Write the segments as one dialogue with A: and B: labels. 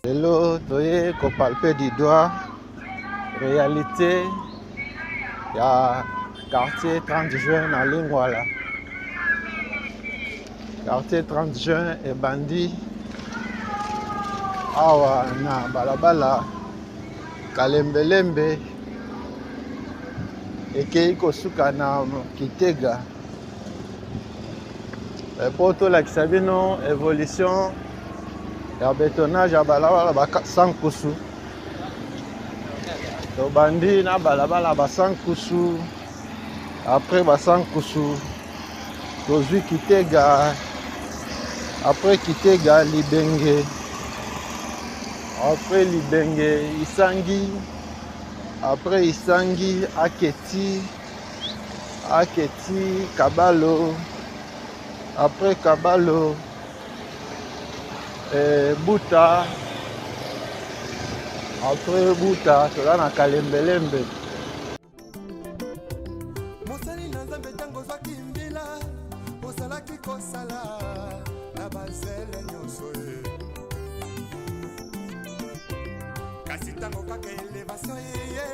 A: Lelo toye ko palper du doigt réalité ya quartier 30 juin na Lingwala. Quartier 30 juin et bandi awa na balabala kalembelembe ekei kosuka na Kitega. Po tolakisa bino évolution ya bétonnage ya balabala ba sankusu to bandi na balabala ba sankusu après ba sankusu tozwi Kitega après Kitega Libenge après Libenge Isangi après Isangi Aketi Kabalo après Kabalo Buta après Buta toza na Kalembelembe.
B: Mosali na Nzambe tango zwaki mbila osalaki kosala na bazele nyonso kasi tango kaka elevation ye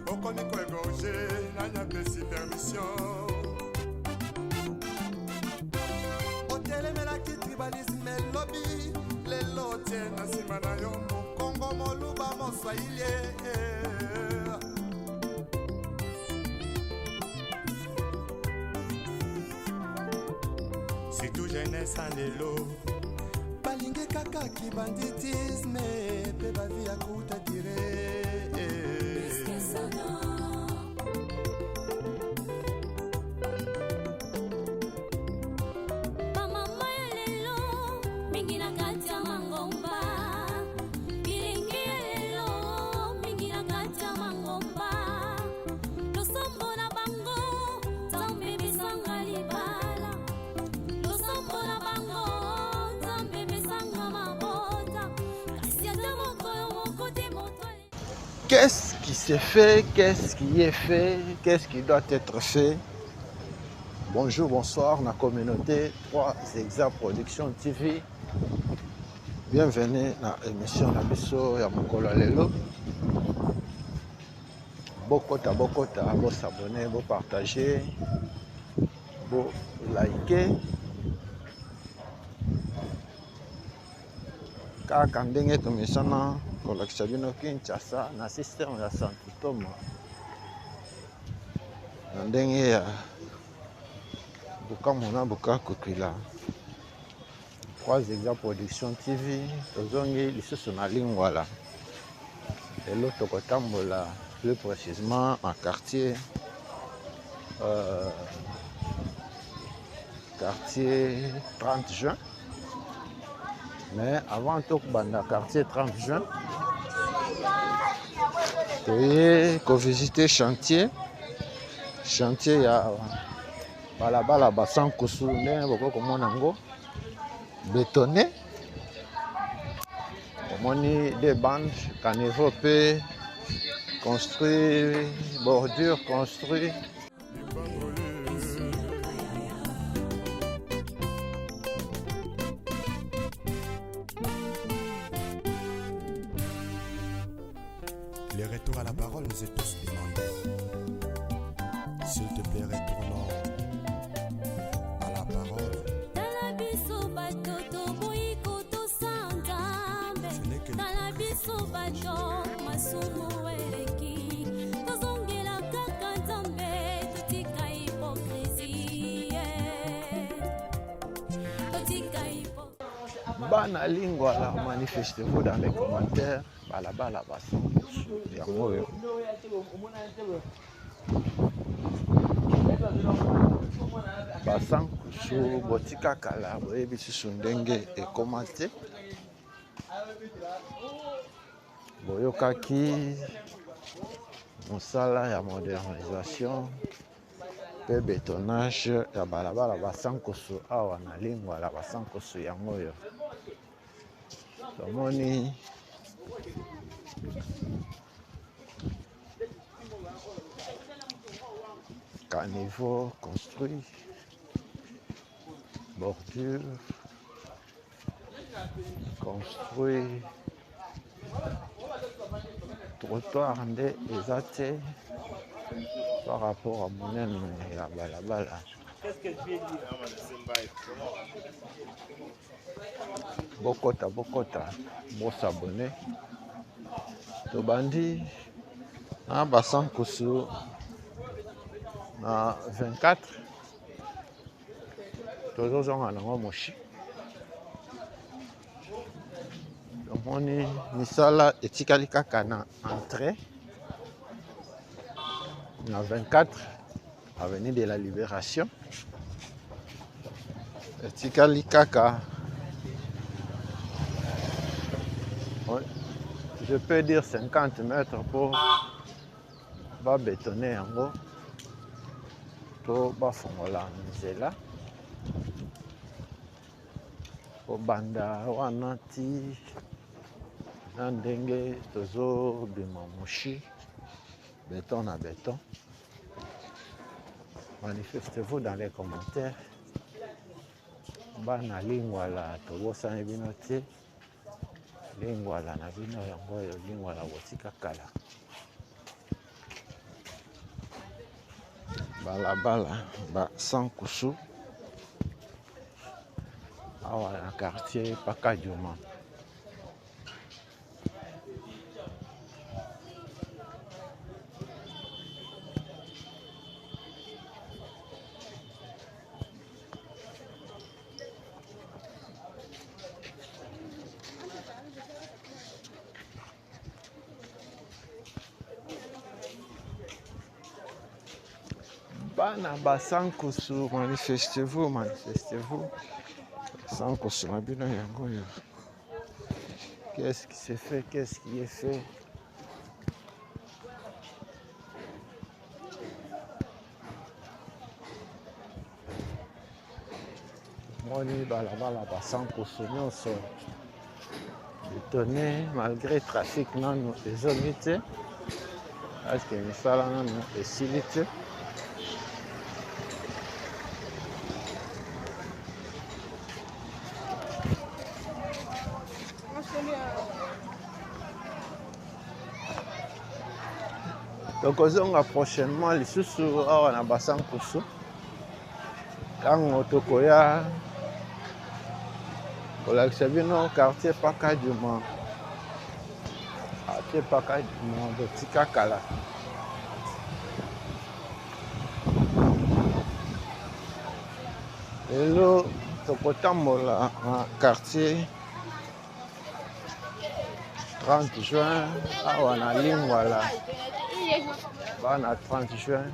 B: okomi koegorge na nyapesi permission otelemelaki tribalisme lobi lelo tie na nsima na yo mokongo moluba moswahili surtout jeunesse en lelo balingi kaka kibanditisme pe bavi ya kuta dire
A: Qu'est-ce qui s'est fait? Qu'est-ce qui est fait? Qu'est-ce qui doit être fait? Bonjour, bonsoir, la communauté 3 Exa Production TV. Bienvenue dans l'émission Nabiso ya Mokolo Lelo. Bokota, vous s'abonner, vous partager, vous liker. Kaka ndenge tomisana kolakisa bino Kinshasa na système ya Santutomo na ndenge ya bukamona bukakukila 3 Exa Production TV tozongi lisusu na Lingwala. Lelo tokotambola plus précisément en quartier quartier 30 juin. Mais avant tout banda quartier 30 juin, tu visiter chantier ya balabala basan kusu ndenge boko komona ngo bétonné omoni des bandes caniveau pe construit bordure construit.
B: Les retours à la parole nous est tous demandés. S'il te plaît, retournons à la parole. Ce n'est que
A: Bana Lingwala, manifestez-vous dans les commentaires. Balabala basan yango yo basan kusu botika kala boyebi susu ndenge ekoma te boyokaki mosala ya modernisation pe bétonnage ya balabala basankosu awa na lingwala basankosu yango oyo tomoni caniveau construit, bordure construit, trottoir nde eza te par rapport à monene ya balabala. Bokota bosabone tobandi na basankosu na 24 tozozonga nango moshi. Tomoni misala etikali kaka na entrée na 24 avenue de la Libération. Etikali kaka, je peux dire 50 mètres pour bétonner yango to bafongola nzela po banda wana ti na ndenge tozobima moshi béton na béton. Manifestez-vous dans les commentaires. Bana lingwala tobosani bino te, lingwala na bino yango oyo lingwala botika kala. Balabala basankosu awa na quartier Pakadiuma. Bana basankosu, manifestez-vous, manifestez-vous. Sankosu na bino yango yo. Qu'est-ce qui s'est fait, qu'est-ce qui est fait? Moni balabala basankosu nyonso bétonné malgré trafic nano ezongi te, parce que misala nano esili te. Tokozonga prochainement lisusu awa na basankosu ntango tokoya kolakisa bino quartier Pakadiuma. Quartier Pakadiuma botika kala. Lelo tokotambola na quartier 30 juin awa na lingwala bana 30 juin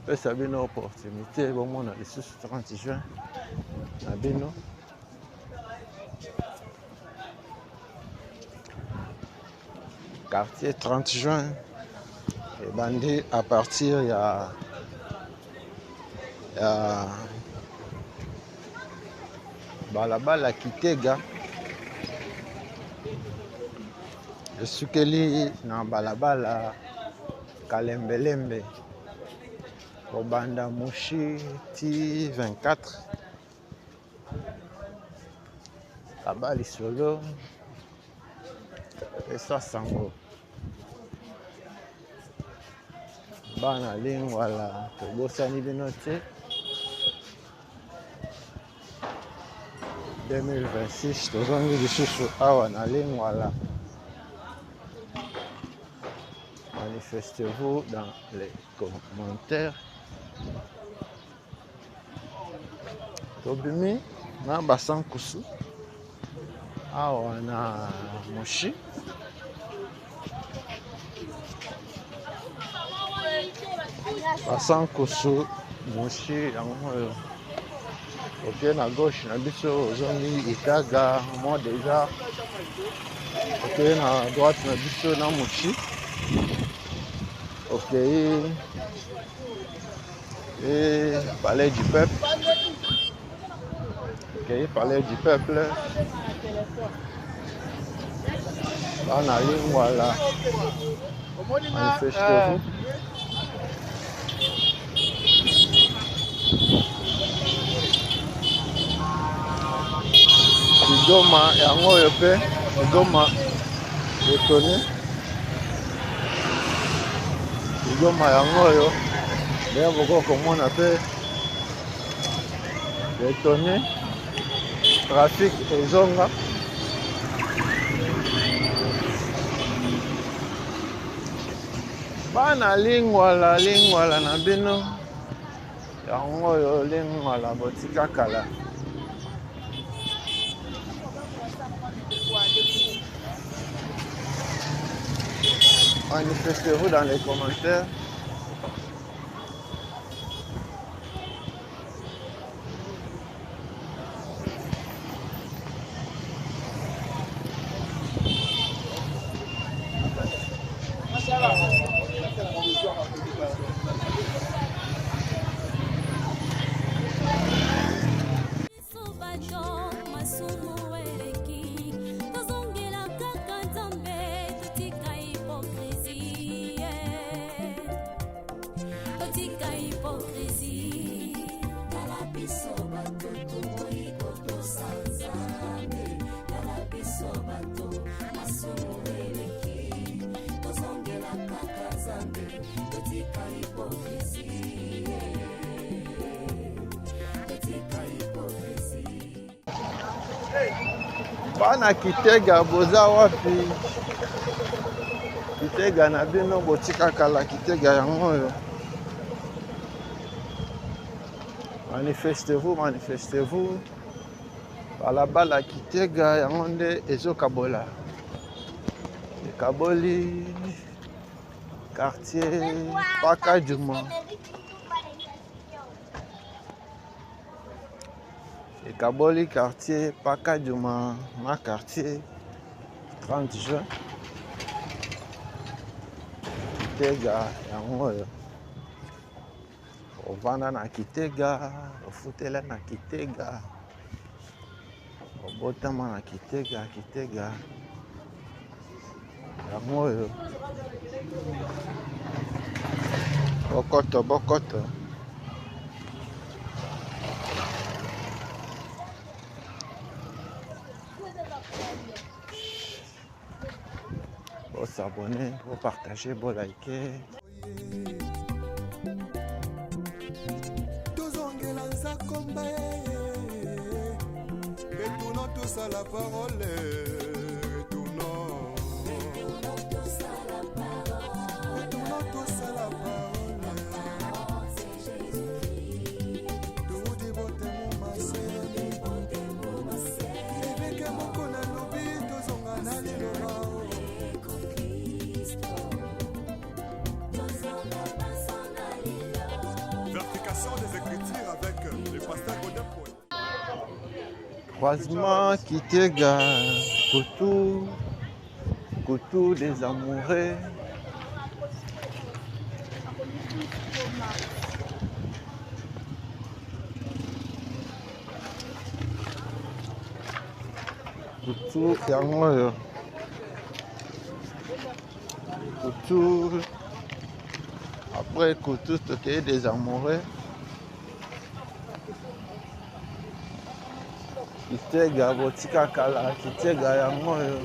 A: pesa bino opportunité bomona lisusu 30 juin na bino. Quartier 30 juin ebandi à partir ya balabala Kitega esukeli na balabala Kalembelembe kobanda moshi ti 24 aba lisolo esa sango. Bana lingwala tobosani bino te. 2026 tozongi lisusu awa na lingwala. Manifestez-vous dans les commentaires. Tobimi na basankosu awa na moshi. Basankosu moshi yango oyo. Au na gauche na biso ozongi Itaga moi déjà. Au na droite na biso na moshi. Ok. Et palais du peuple. Ok, palais du peuple. On a ligne, voilà. Manifestez-vous. Kigoma, yango yo pe. Kigoma, étonné. Kigoma, yango yo. D'ailleurs, beaucoup comme on appelle. Étonné. Trafic et zonga. Bana lingwala na bino. Yango yo lingwala botika kala. Manifestez-vous dans les commentaires. Bana Kitega boza wapi? Kitega na bino botika kala Kitega yango yo. Manifestez-vous, manifestez-vous. Balabala Kitega yango nde ezokabola. Kaboli quartier Pakadjuma. Et Kaboli quartier Pakadjuma, ma quartier 30 juin. Kitega yango yo. Ovanda na Kitega, ofutela na Kitega. Obotama na Kitega, Kitega. Yango yo. Bokoto, bokoto. Pour s'abonner, pour partager, pour liker.
B: Retournons tous à la parole. Retournons tous à la parole. Retournons tous à la parole. C'est Jésus-Christ. Tout dit beauté mon massé. Et que mon cona lobi, tous on a nali le Vertication des Écritures avec le pasteur Godin.
A: Croisement Kitega, Koutou des amoureux. Koutou yango yo. Koutou. Après Koutou, stocker des amoureux. Kitega botika kala Kitega yango yo.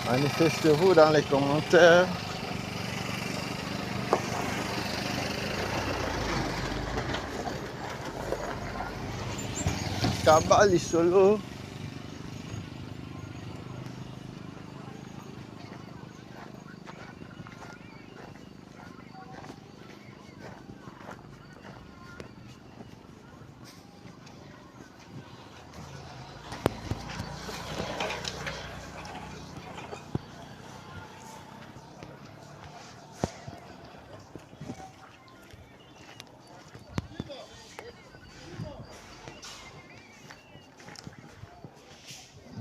A: Manifestez-vous dans les commentaires. Kabali solo.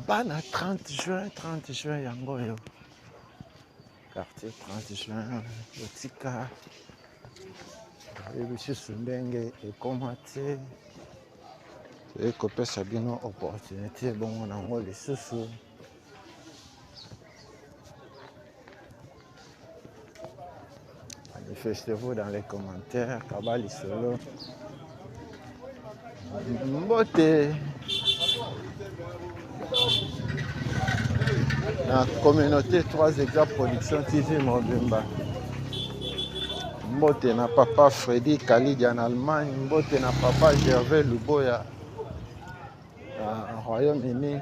A: Bana 30 juin yango yo. Quartier 30 juin, botika. Ebisusu ndenge ekoma te. Ekopesa bino opportunité bongo nango lisusu. Manifestez-vous dans les commentaires. Kabali solo. Mbote. La communauté 3 Exemples Production TV Mobimba. Mbote na papa Freddy Kalidi en Allemagne. Mbote na papa Gervais Luboya en Royaume-Uni.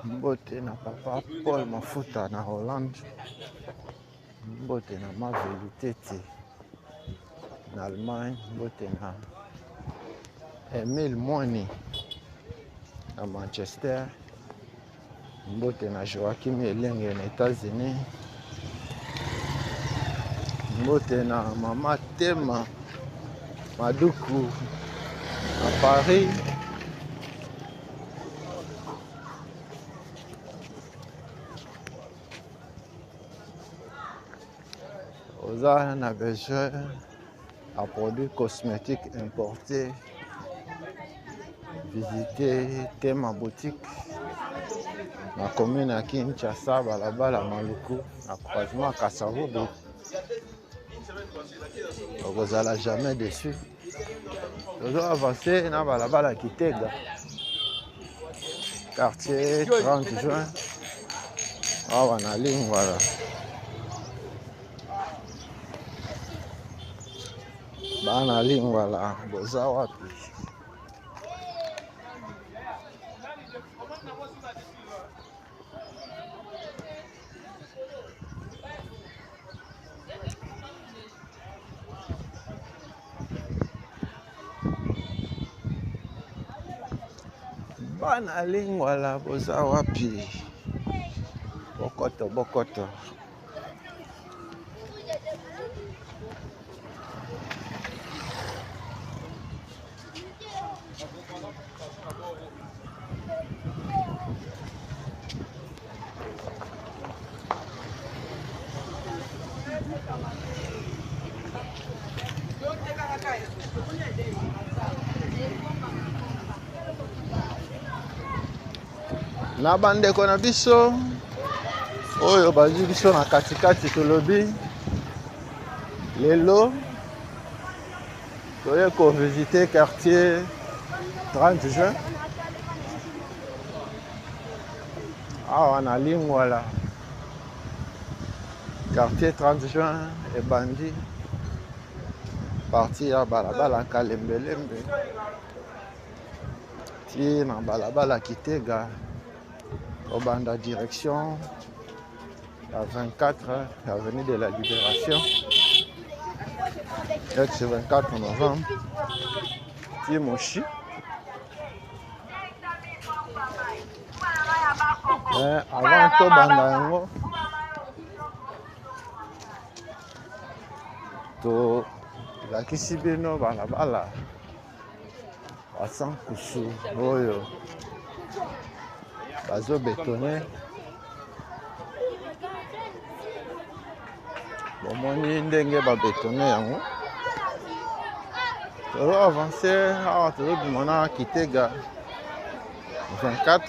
A: Mbote na papa Paul Mafuta na Hollande. Mbote na Mavelitete na Allemagne. Mbote na Emile Mwani na Manchester. Mbote na Joachim Elenge na États-Unis. Mbote na Mama Tema Maduku à Paris. Oza na besoin à produits cosmétiques importés. Visitez Tema Boutique. La commune à Kinshasa, Balabala, Maluku, à croisement Kassavubu. Vous n'allez jamais déçu. Nous avons avancé dans Balabala Kitega. Quartier 30 juin. Ah, on a ligne, voilà. On a ligne, voilà. Bozawapi. Bana lingwa la boza wapi bokoto bokoto na bandeko na biso oyo bazwi biso na katikati tolobi lelo toye ko visiter quartier 30 juin awa na Lingwala quartier 30 juin ebandi parti ya balabala Kalembelembe ti na balabala Kitega Obanda direction à 24 avenue de la Libération. C'est 24 novembre. Timoshi. Avant tout Bandango. To la Kisibino balabala. Asan kusu oyo. Bazo bétonné. Bomoni ndenge ba bétonné yango. Toro avancer awa toro bimona Kitega 24.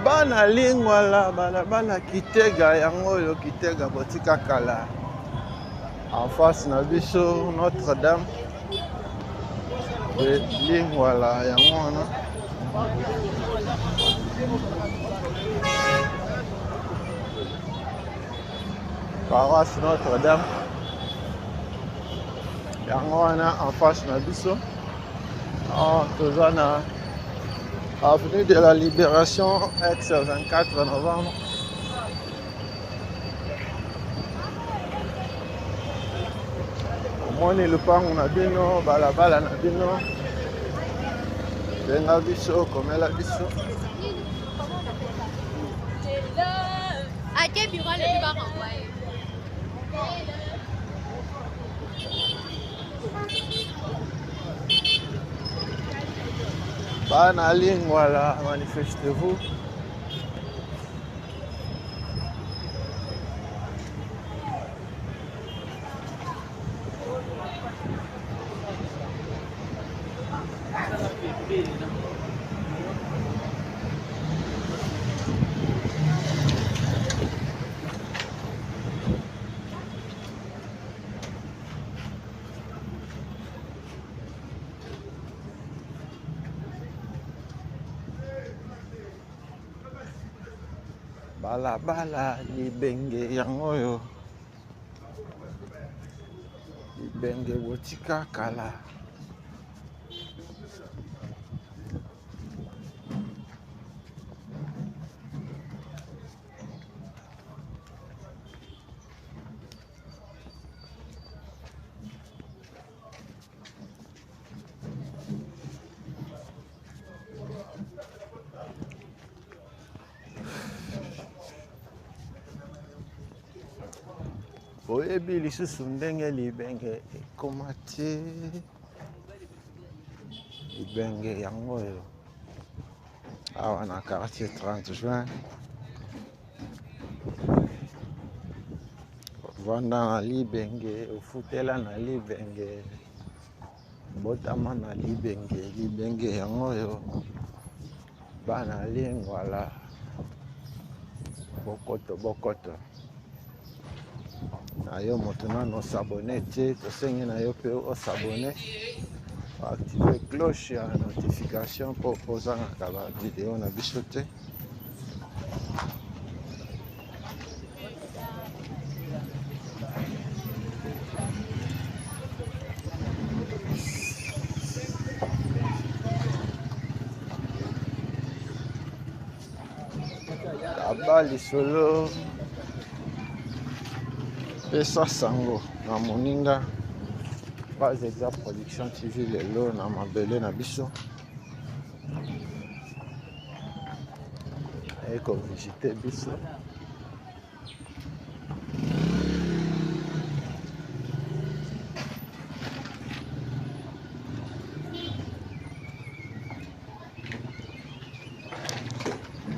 A: Bana Lingwala balabala Kitega yango yo Kitega botika kala en face na biso Notre-Dame de Lingwala yango wana paroisse Notre-Dame. Yango wana en face na biso. Toza na avenue de la Libération, ex-24 novembre. Omoni lupango na bino, balabala na bino. Benga biso, komela biso.
C: À quel bureau le bureau renvoyer?
A: Bana Lingwala, manifestez-vous. Balabala libenge yango yo. Libenge botika kala. Oyebi lisusu ndenge libenge ekoma te. Libenge yango yo. Awa na quartier 30 juin. Vanda na libenge, ofutela na libenge. Botama na libenge, libenge yango yo. Bana Lingwala. Bokoto. Na yo moto nano s'abonner te, tosengi na yo pe o s'abonner. Activer cloche ya notification pour kozanga ba vidéo na biso te. Abali solo pesa sango na moninga pas eza production TV lelo na mabele na biso eko visiter biso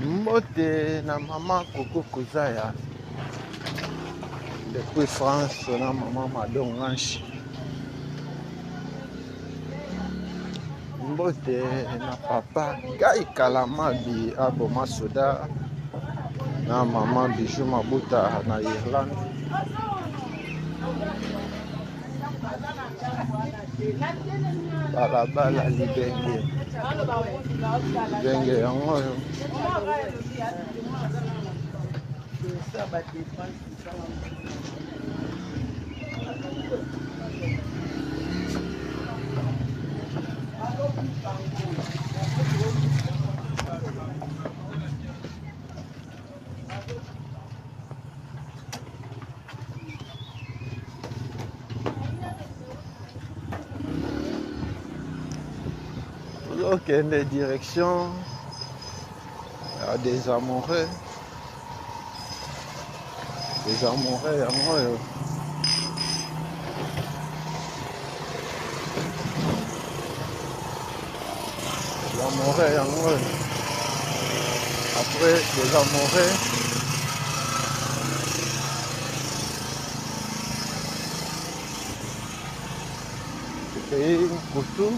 A: mbote na mama Koko Kozaya depuis France na mama Madonganshi. Mbote na papa Gai Kalamabi Aboma Soda na mama Bijou Mabuta na Irlande. Balabala libenge. Libenge yango yo. Ok, les directions à des amoureux. Des amoureux, amoureux. Des amoureux, amoureux. Après, des amoureux. Le pays Koutou.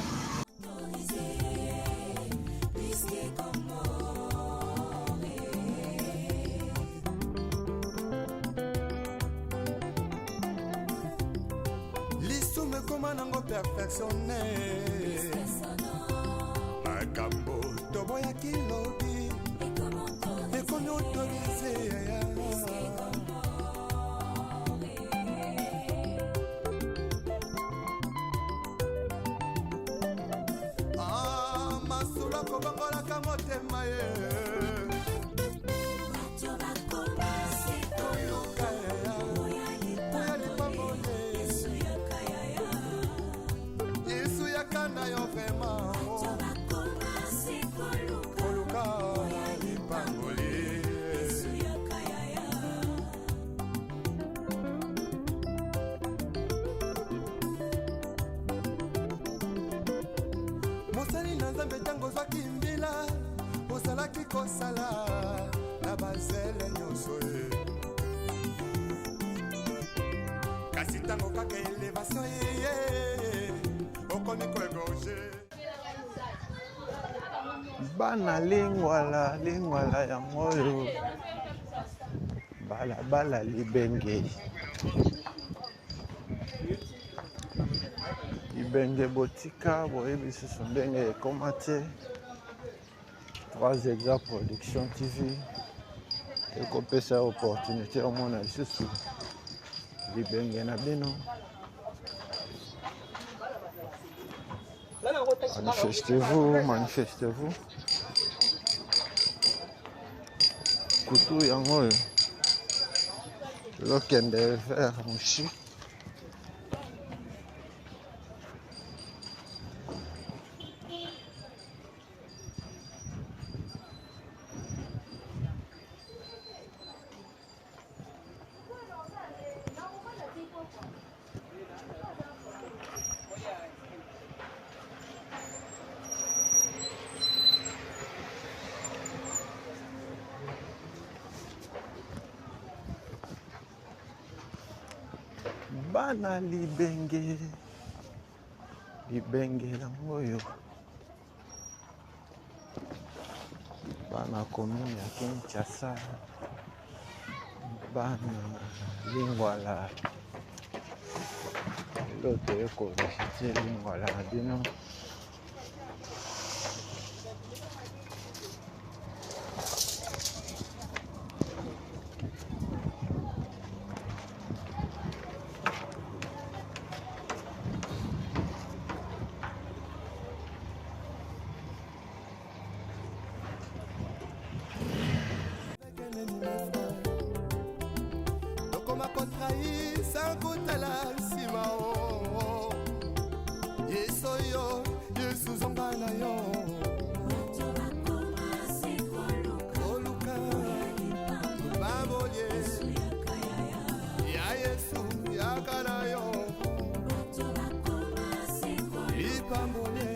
B: Makambo toboya kilobi ekomi autorisé kosala na bazele nyonso ye kasi ntango kaka elevation ye okomi koegorge
A: bana lingwala yango oyo balabala libenge botika boyebi lisusu ndenge ekoma te 3 Exa Production TV ekopesa opportunité omona lisusu libenge na bino manifestez-vous kutu yango oyo lokende vers Mushi bana libenge yango oyo bana commune ya Kinshasa bana lingwala loto ekovisite lingwala na bino
B: tokoma kotrahisa kotala nsima o yesu oyo yesu zonga na yo koluka babolie ya yesu yaka na yo lipambole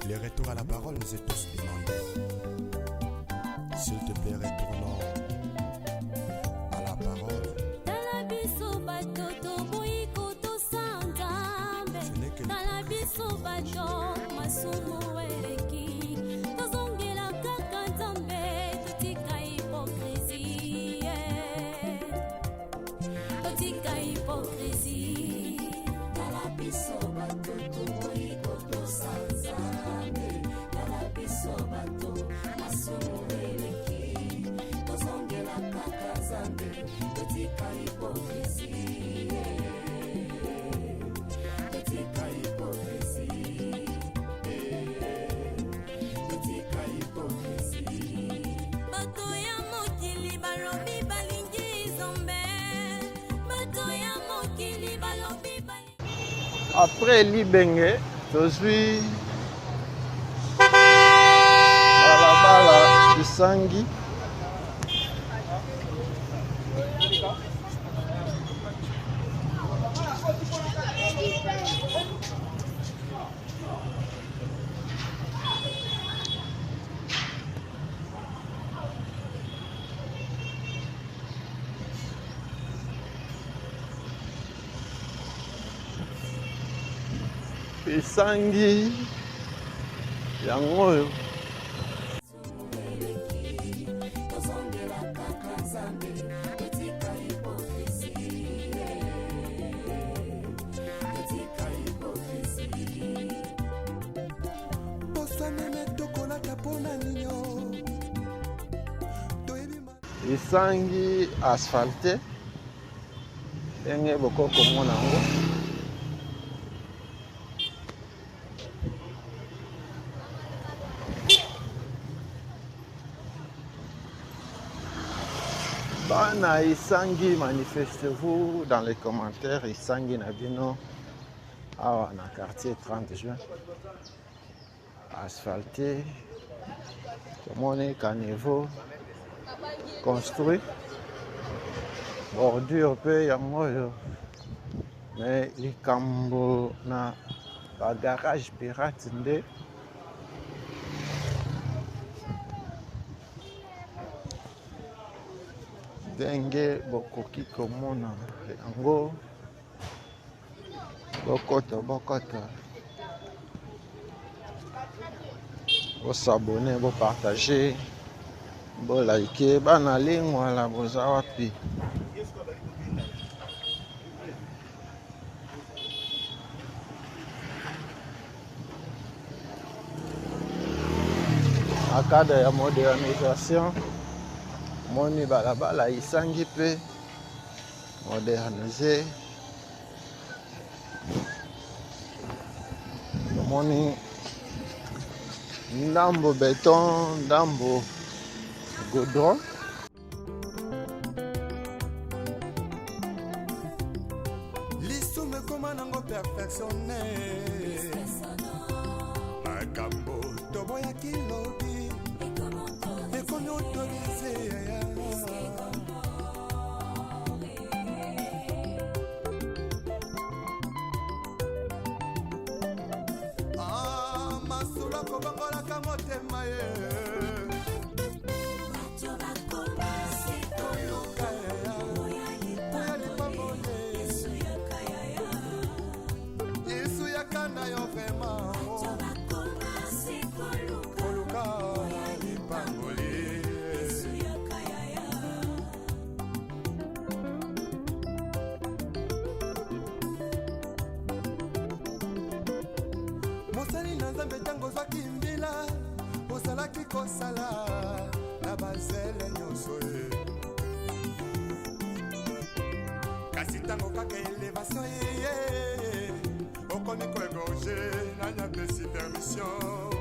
B: Le retour à la parole nous est tous demandé. S'il te plaît, retournons à la parole. Ce n'est que
A: après libenge tozwi balabala Isangi Isangi yango oyo Isangi asphalté ndenge bokokomona yango bana Isangi, manifestez-vous dans les commentaires. Isangi Nabino awa na quartier 30 juin asphalté, tout le monde est caniveau construit. bordure pe yango oyo mais likambo na bagarage pirate nde ndenge bokoki komona yango. Bokota bosabone, bopartage, bolike. Bana lingwala boza wapi? Na cadre ya modernisation moni balabala isangi pe moderniser. Moni ndambo béton, ndambo goudron.
B: Lisume koma nango perfectionné makambo toboya kilobi ekomi autorisé ya masula kobangolaka motema ye mosali na nzambe ntango ozwaki mbila ozalaki kosala na bazele nyonso ye kasi ntango kaka elevation yeye okomi koegorge nanyapesi permission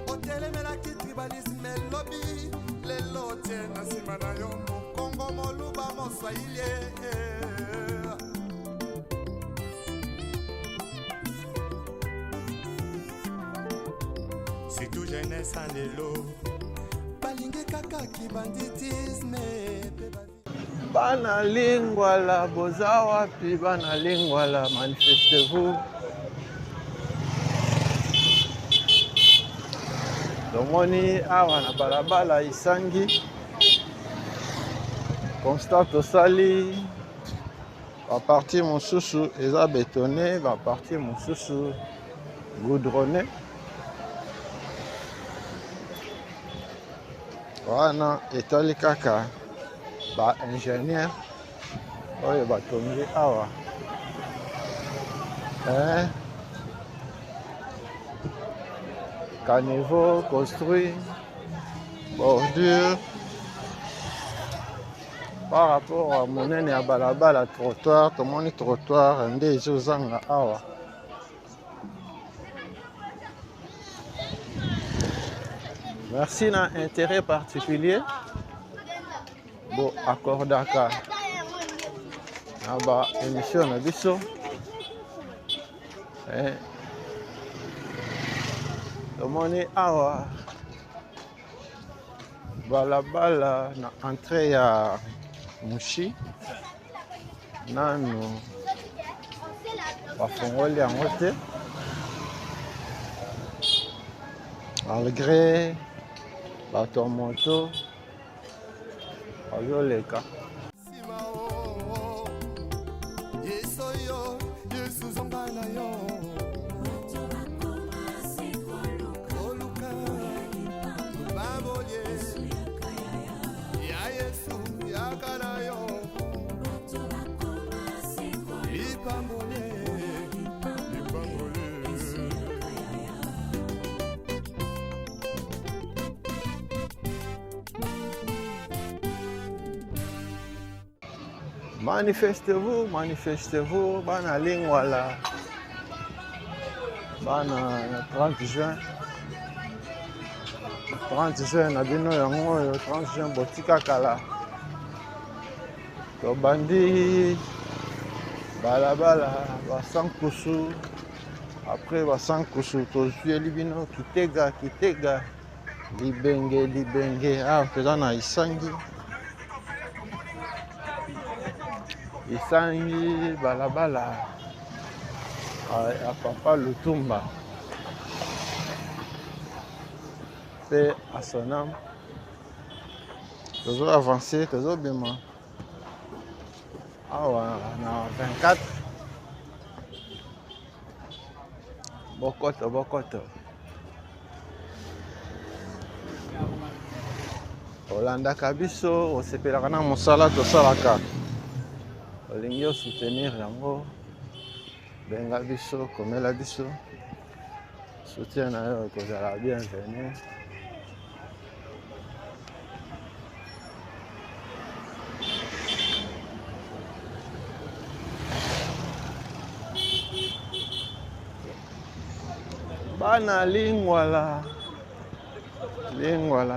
B: otelemelaki tribalisme elobi lelo tie na nsima na yo mokongo moluba moswahili surtout jeunesse en lelo balingi kaka kibanditisme
A: Bana lingwala boza wapi? Bana lingwala, manifestez-vous. Tomoni awa na balabala isangi constat tosali baparti mosusu eza bétonné, baparti mosusu goudronné. Wana etali kaka ba ingénieur oyo batongi awa caniveau construit bordure par rapport à monene ya balabala trottoir. Tomoni trottoir nde ezozanga awa. Merci na intérêt particulier bo accordaka na ba émission na biso tomoni awa balabala na entrée ya Mushi nanu bafongoli yango te malgré bato moto bazoleka. Manifestez-vous, manifestez-vous, bana lingwala, bana 30 juin. 30 juin na bino yango oyo 30 juin botika kala. Tobandi balabala basankusu, après basankusu tozwieli bino kitega libenge ah toza na isangi esangi balabala ya Papa Lutumba pe à son âme. Toujours avancé, toujours bima. Awa na 24 bokoto olandaka biso osepelaka na mosala tosalaka olingi osoutenir yango benga biso komela biso soutien na yo ekozala bienvenu. Bana lingwala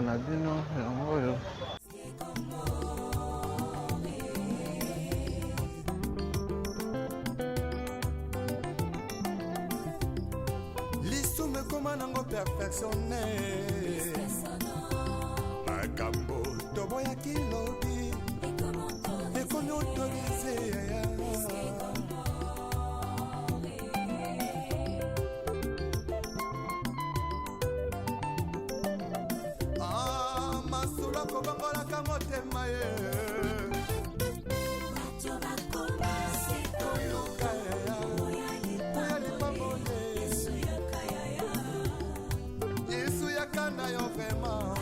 A: na bino yango oyo
B: lisumu ekoma nango perfectionne makambo toboyaki lobi ekomi autorise masolo kobongolaka motema ye yesu yakana yo vrema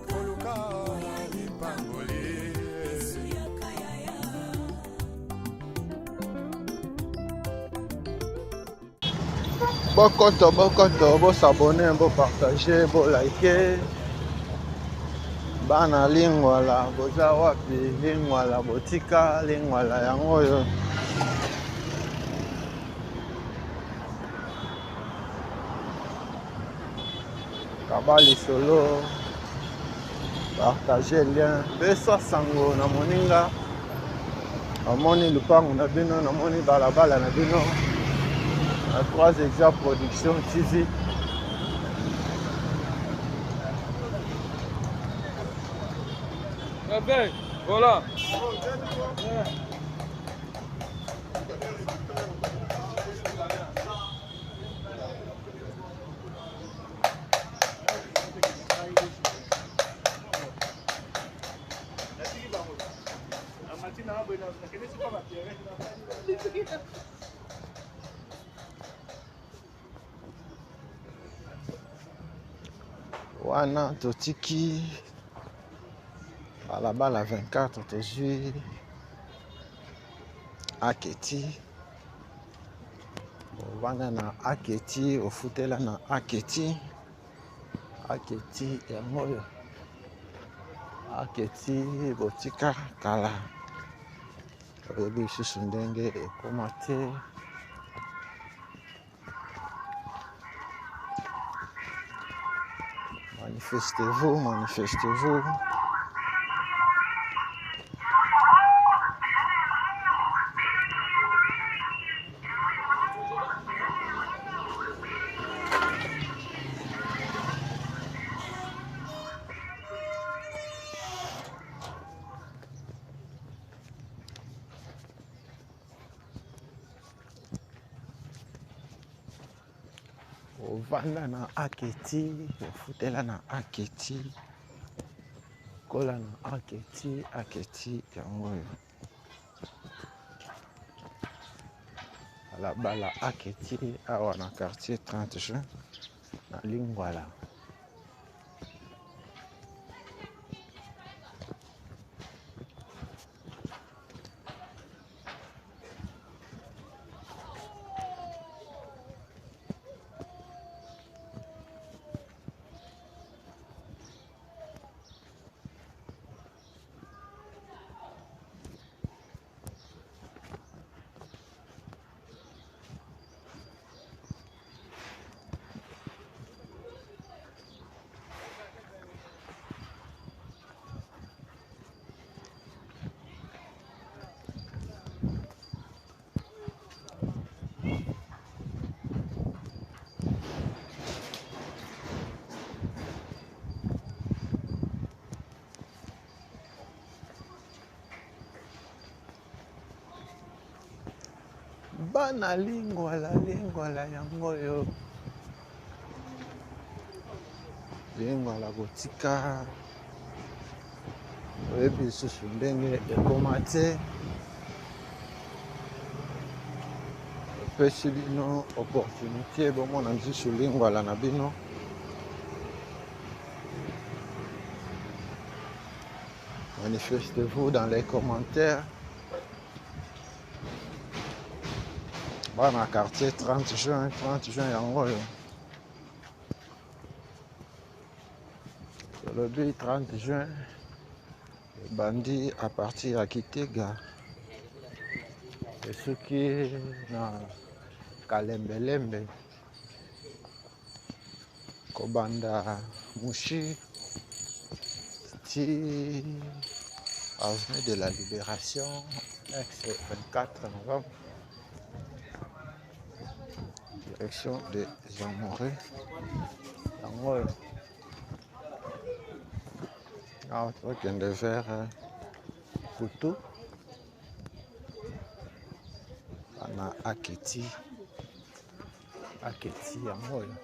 B: koluka lipangoli
A: bokoto bosabone bopartage bolike. Bana lingwala boza wapi lingwala botika lingwala yango oyo kabali solo partage lien pesa sango na moninga amoni lupango na bino namoni balabala na bino na 3 Exa Production TV.
D: Voilà.
A: Wana totiki balabala 24 tozwi Aketi ovanda na Aketi ofutela na Aketi yango oyo Aketi botika kala oyebi lisusu ndenge ekoma te. Manifestez-vous. Ovanda na Aketi, ofutela na Aketi, kola na Aketi yango oyo. Balabala Aketi awa na quartier 30 juin na Lingwala. bana lingwala yango oyo lingwala kotika oyebi lisusu ndenge ekoma te epesi bino opportunité bomona lisusu lingwala na bino manifestez-vous dans les commentaires. Bana quartier 30 juin yango oyo le 30 juin bandi à partir ya Kitega esuki na kalembelembe kobanda Mushi ti avenue de la Libération ex 24 novembre direction de Jean Moret yango oyo awa tokende vers Kutu ana aketi yango oyo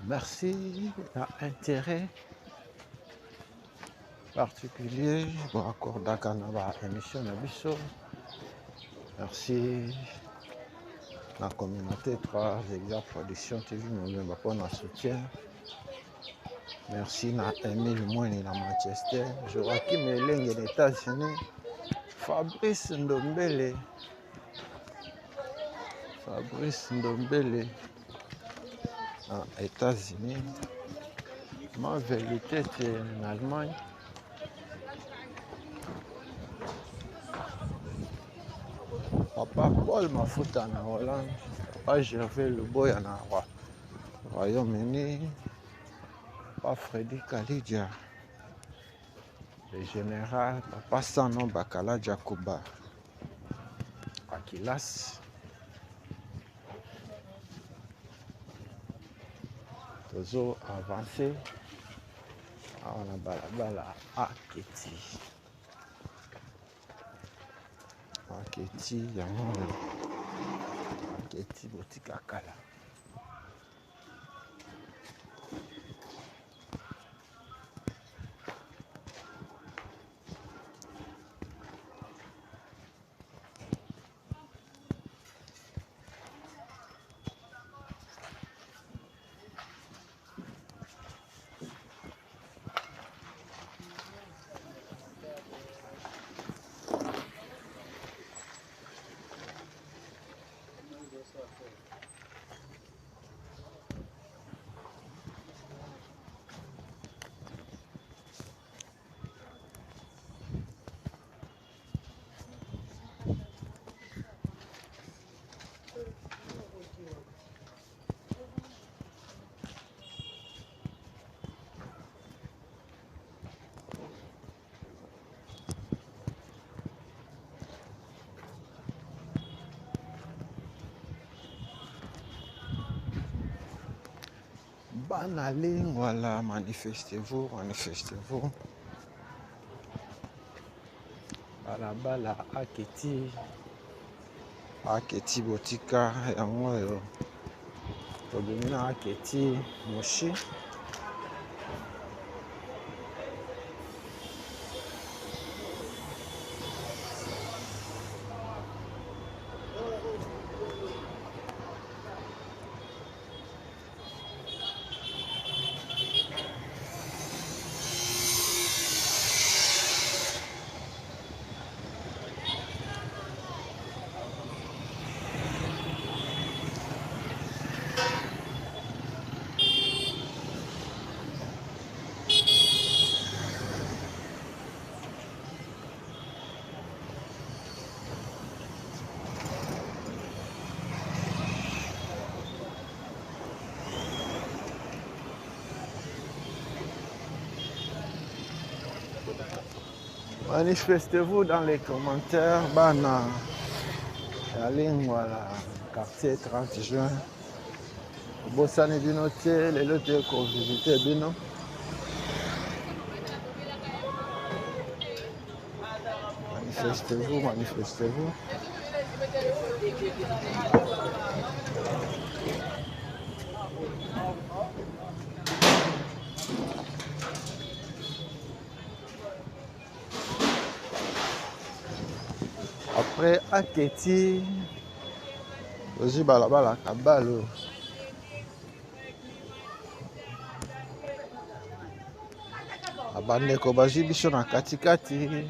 A: merci à intérêt particulier pour accorder à émission na biso. Merci la communauté 3 Exarch Production TV Mobimba pour notre soutien. Merci à Emile Moine na Manchester, Joachim Elenge des États-Unis, Fabrice Ndombele aux États-Unis, ma vérité c'est en Allemagne. Papa Paul Mafuta en Hollande, Papa Gervais Leboy en Royaume-Uni, Papa Freddy Kalidia, le général Papa Sano Bakala Jacoba, Akilas, Tozo avancé, on a balabala Aketi. Aketi yango Aketi boutique akala. Bana lingwala, manifestez-vous. Balabala Aketi. Aketi botika yango oyo tobimi na aketi moshi. Manifestez-vous dans les commentaires. Bana Lingwala, quartier 30 juin. Bosani bino te, lelo te ko visiter bino. Manifestez-vous, manifestez-vous. Après Aketi, ozi balabala Kabalo. Abandeko bazwi biso na katikati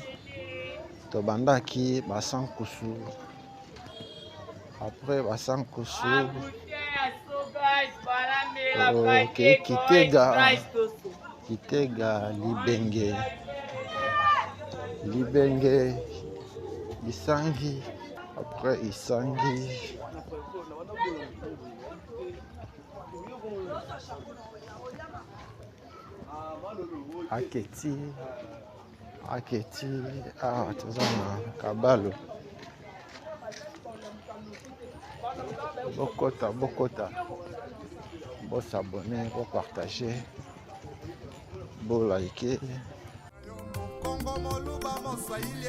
A: tobandaki basankusu. Après basankusu okay, Kitega Libenge Isangi. Après Isangi Aketi toza na Kabalo. Bokota bo s'abonner, bo partager, bo liker.
B: Kongo moluba moswahili.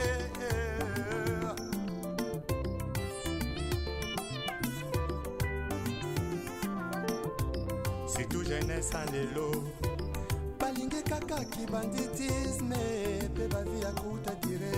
B: C'est tout jeunesse en lelo. Balinge kaka ki banditisme pe ba vie akuta dire.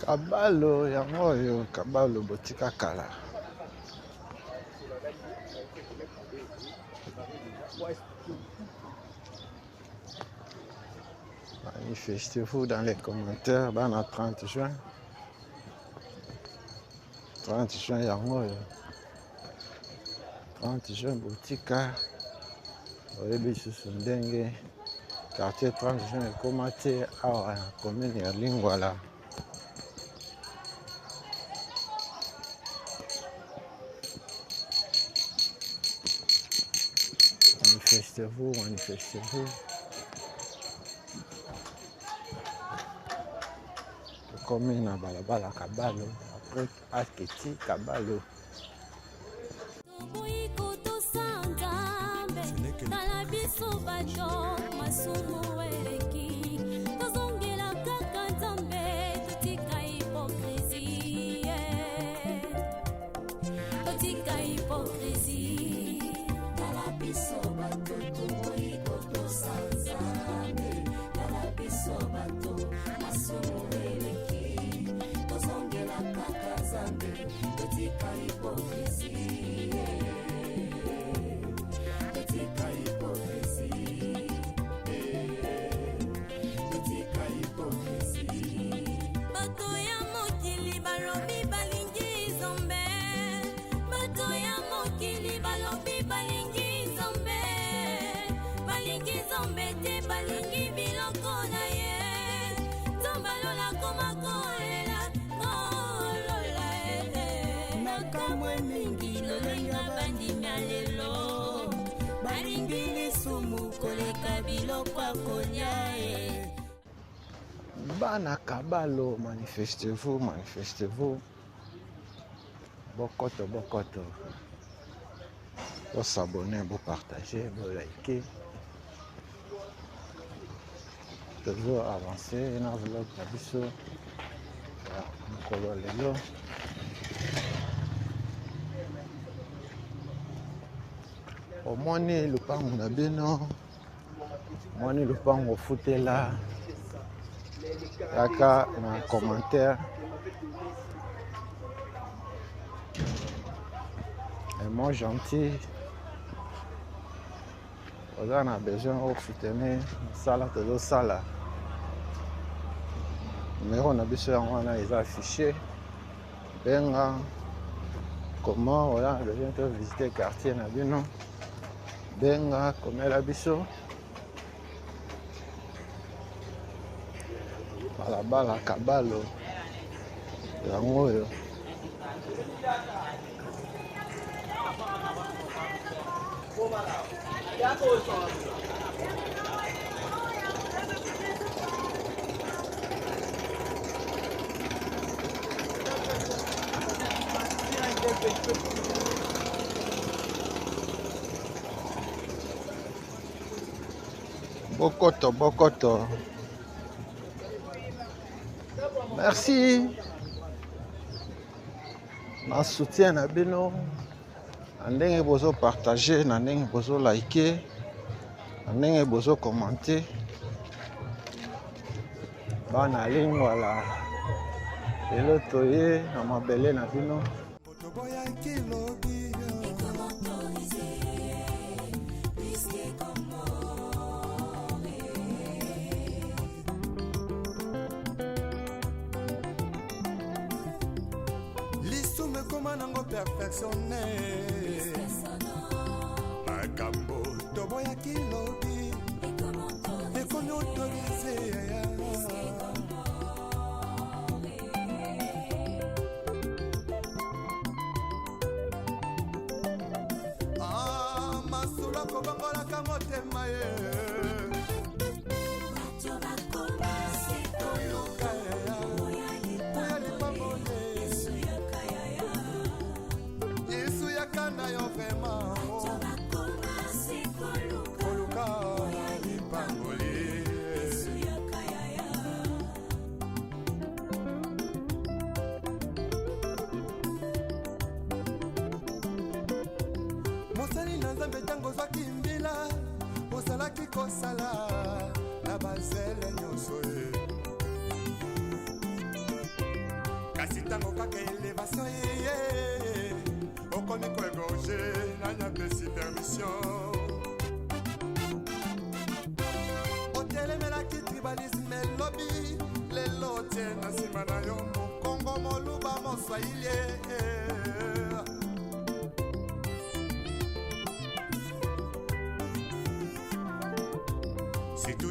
A: Kabalo yango oyo Kabalo botika kala. Manifestez-vous dans les commentaires. Bana 30 juin. 30 juin yango oyo. 30 juin botika. Oyebi susu ndenge quartier 30 juin ekoma te awa na commune ya Lingwala. Manifestez-vous, manifestez-vous. Commune na balabala Kabalo. Après Aketi Kabalo.
D: Masumu eleki tozongela kaka Nzambe
B: te balingi biloko na ye tombalola koma kolela kolola nakamwe mingi lolenga bandimi ya lelo balingi lisumu koleka biloko akolia
A: Bana Kabalo, manifestez-vous, manifestez-vous. Bokoto, bokoto. Vous s'abonner, vous partager, vous liker. Toujours avancer dans le vlog Nabiso. Voilà, lelo. Au moins, le pain on a bien non. Moi, le pain on fout là. Yaka na commentaire. Et moi gentil. On a besoin de soutenir Sala toujours Sala. Numéro on a besoin de affiché. Benga. Comment on a besoin de visiter le quartier Nabino. Benga comme la biso. Balabala Kabalo yango oyo bokoto bokoto. Merci. Na soutien na bino. Ndenge bozo partager, ndenge bozo liker, ndenge bozo commenter. Bana lingwala. Lelo toye na mabele na bino.
B: Perfectionné makambo toboya kilobi ekomi autorisé masula kobongolaka motema ye kosala na bazele nyonso ye kasi ntango kaka elevation ye okomi koegorge nanyapesi permission otelemelaki tribalisme elobi lelo tie na nsima na yo mokongo moluba moswahili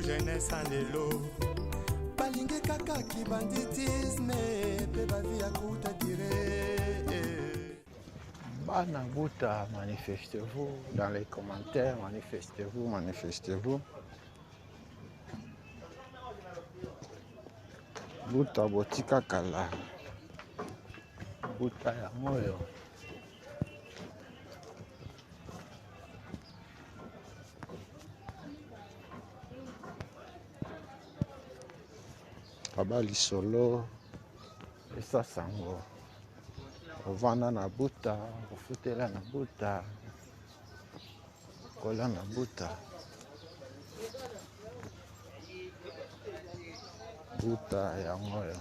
B: jeunesse lelo balingi kaka kibanditisme pe bavi ya kuta dire
A: Bana Buta, manifestez-vous dans les commentaires, manifestez-vous, manifestez-vous. Buta botika kala. Buta ya moyo. Kabali solo esa sango ovanda na buta ofutela na buta kola na buta buta ya moyo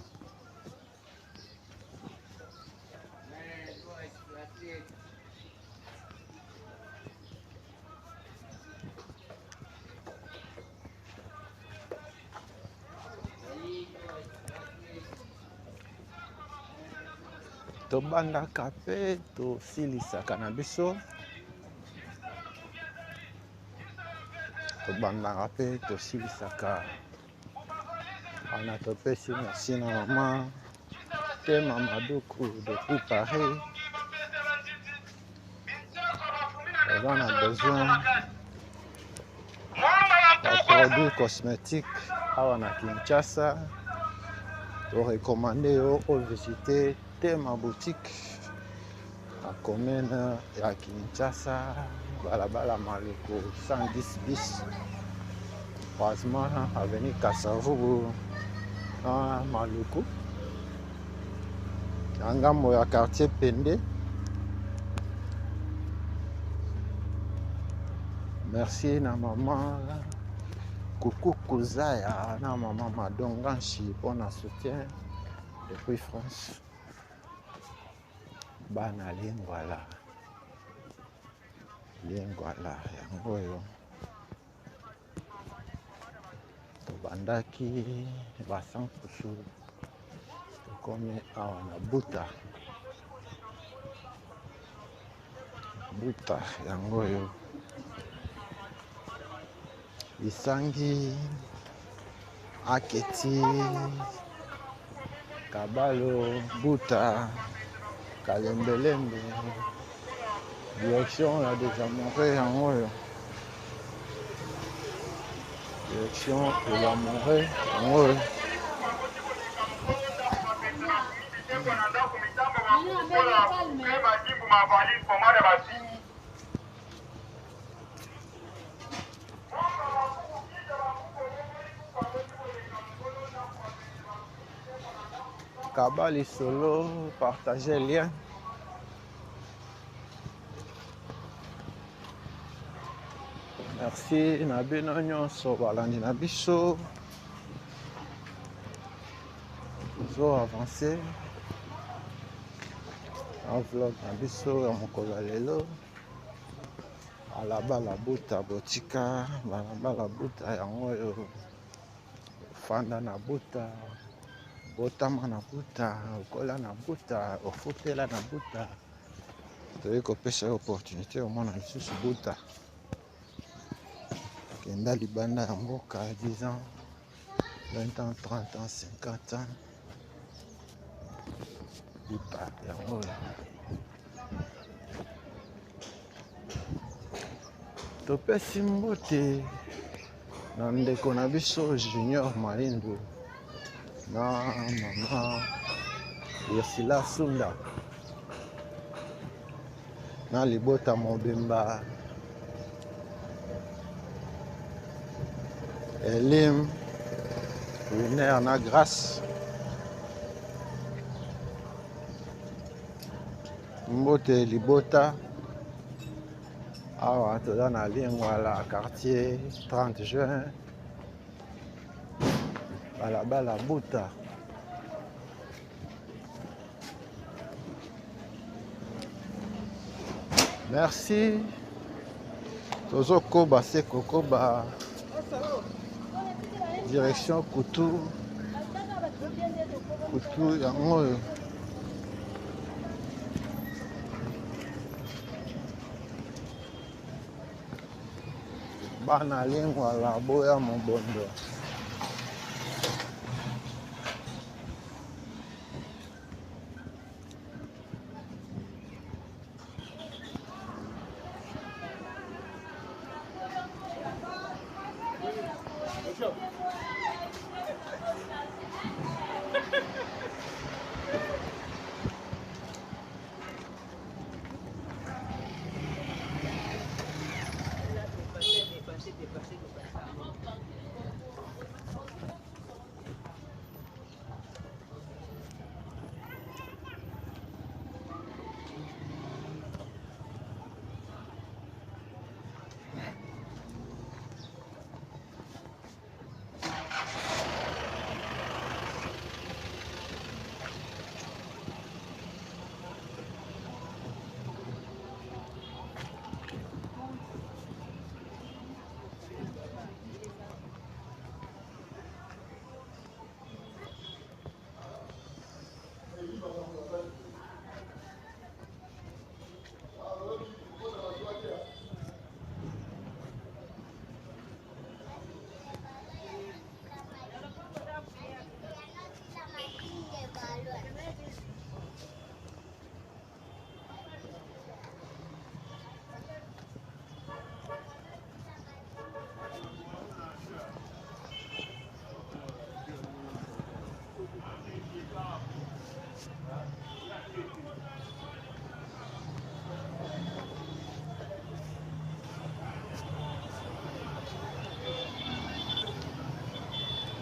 A: tobandaka mpe tosilisaka na biso tobandaka mpe tosilisaka wana topesi merci na mama Tema Maduku depuis Paris. On a besoin de produits cosmétiques à Kinshasa. Pour recommander ou visiter Tema Boutique à commune à Kinshasa, Balabala Maluku 110 bis. Croisement avenue Kasavubu à Maluku. Ngambo ya quartier Pende. Merci na maman Coucou Kouzaya na maman Madonganchi pour le soutien depuis France. Bana lingwala yango yo tobandaki basankusu tokomi awa na buta yango yo Isangi Aketi Kabalo Buta Kalembelembe direction ya des amoureux yango yo direction des amoureux yango yo Kabali solo, partagez le lien. Merci na bino nyonso balandi na biso. Zo avancer. Un vlog na biso ya mokolo lelo. Alabala buta botika, balabala buta yango yo. Fanda na buta. Botama na buta, okola na buta, ofutela na buta. Toye kopesa opportunité au mona lisusu buta. Kenda libanda ya mboka 10 ans, 20 ans, 30 ans, 50 ans. Buta yango. Topesi mbote na ndeko na biso Junior Malindu. Na mama Yosila Sunda na libota mobimba Elim Winer na grâce mbote libota awa toza na lingwala quartier 30 juin Balabala buta merci tozo koba se kokoba direction Kutu yango bana lingwala boya mobondo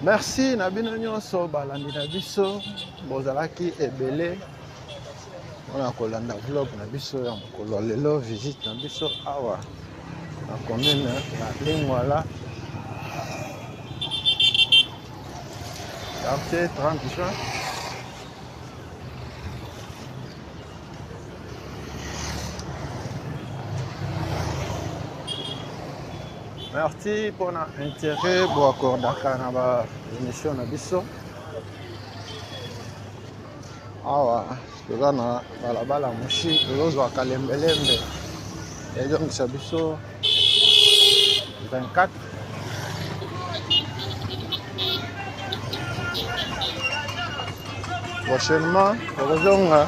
A: Merci na bino nyonso balandi na biso bozalaki ebele mpona kolanda vlog na biso ya mokolo lelo visite na biso awa na commune ya Lingwala quartier 30 juin. Merci pour l'intérêt pour accorder à l'émission de Bisso. Awa, toza na balabala moshi tozozwa kalembelembe ezongisa biso 24 prochainement tokozonga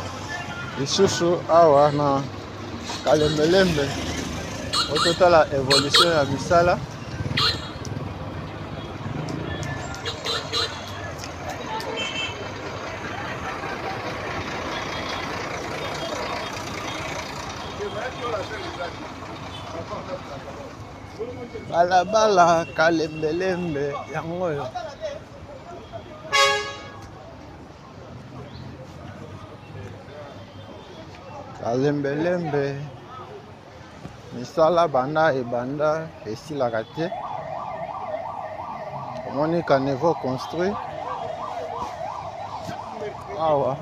A: lisusu awa na kalembelembe ototala évolution ya misala balabala kalembelembe yango oyo kalembelembe misala banda ebanda esilaka te omoni ka niveau construit awa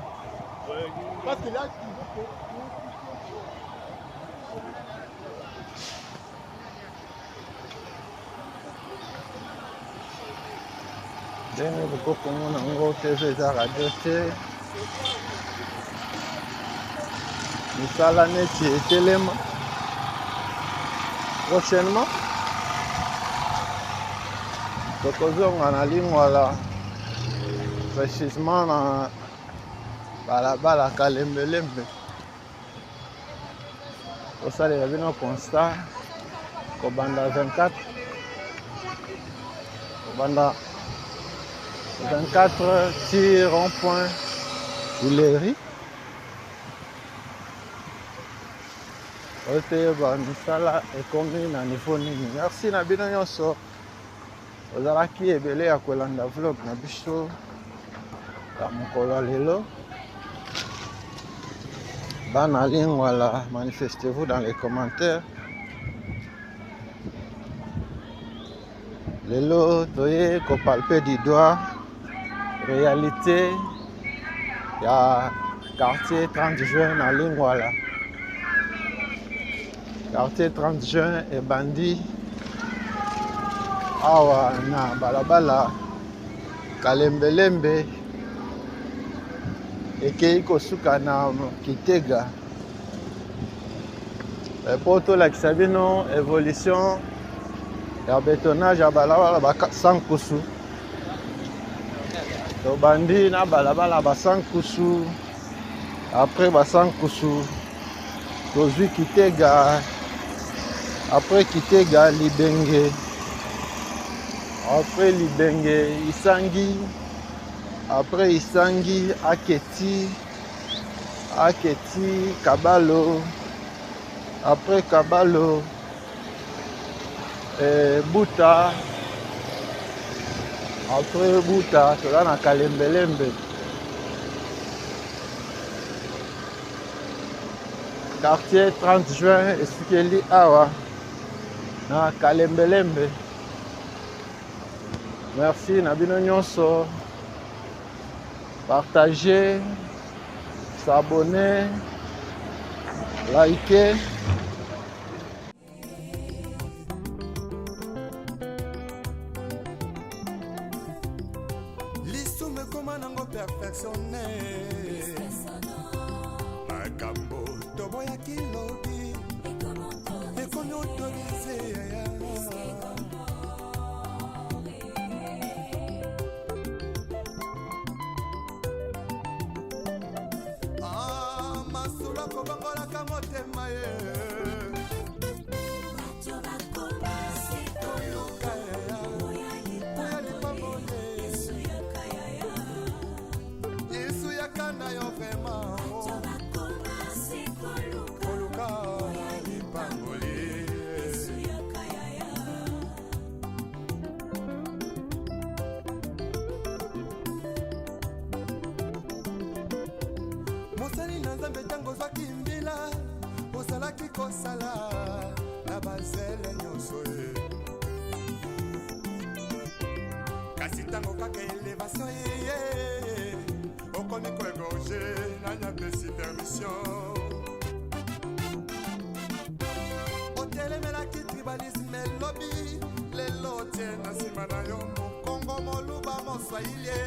A: ndenge bokokomona ngo tv eza radio te misala neti etelema prochainement tokozonga na Lingwala précisément na balabala kalembelembe tosalela bino constat kobanda 24 kobanda 24 ti rond-point Tuileries oteyeba misala ekomi na niveau nini. Merci na bino nyonso ozalaki ebele ya kolanda vlog na biso ya mokolo lelo. Bana Lingwala, manifestez-vous dans les commentaires. Lelo toye kopalper du doigt réalité ya quartier 30 juin na Lingwala. Quartier 30 juin et bandi awa na balabala kalembelembe ekei kosuka na Kitega po tolakisa bino évolution ya bétonnage ya balabala basankusu tobandi na balabala basankusu après basankusu tozwi Kitega après Kitega Libenge après Libenge Isangi après Isangi Aketi Kabalo après Kabalo Buta après Buta toza na kalembelembe quartier 30 juin esikeli awa na kalembelembe. Merci na bino nyonso, partagez, s'abonner, liker.
B: Lisume koma nango perfectionné makambo toboya kilobi ekomi autorisé ya masula kobangolaka motema ye kosala na bazele nyonso ye kasi ntango kaka elevation ye okomi koegorge nanya pesi permission otelemelaki tribalisme elobi lelo tie na nsima na yo mokongo moluba moswahili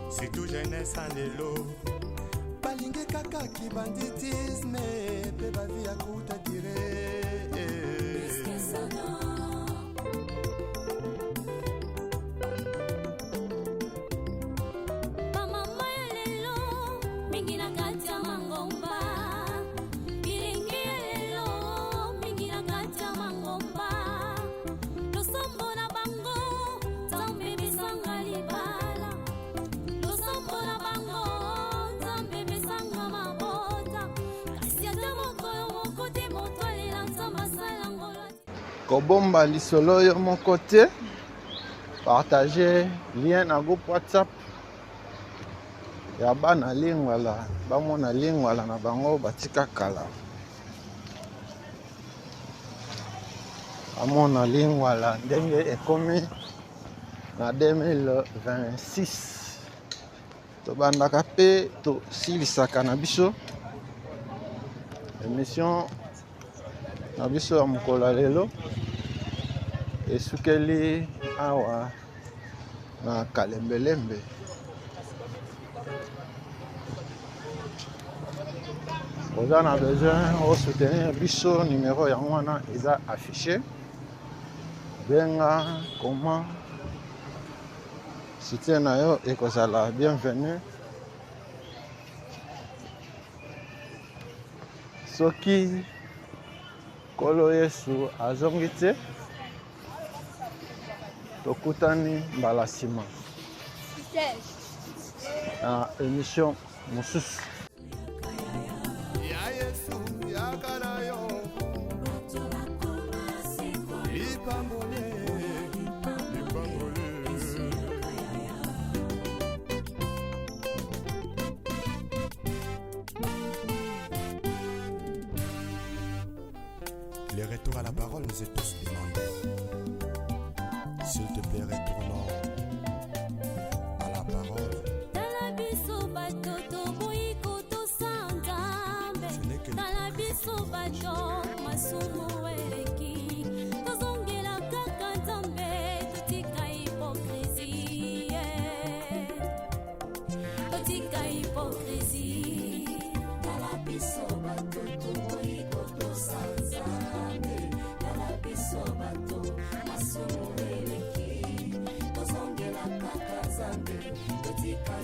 B: surtout jeunesse en lelo balingi kaka kibanditisme pe bavi ya kuta dire
A: Kobomba lisolo yo mon côté, partager lien na groupe WhatsApp. Ya bana lingwala, bamona lingwala na bango batika kala. Bamona lingwala ndenge ekomi na 2026. Tobandaka pe to silisaka na biso. Émission na biso ya mokolo lelo esukeli awa na kalembelembe oza na besoin o soutenir biso numéro ya wana eza affiché benga comment soutien na yo ekozala bienvenue soki Kolo Yesu azongi te tokutani mbala nsima na émission mosusu
B: ya Yesu yakala yo lipambole Le retour à la parole nous est tous demandé. S'il te plaît, retournons à la parole. Ce n'est que
D: Tika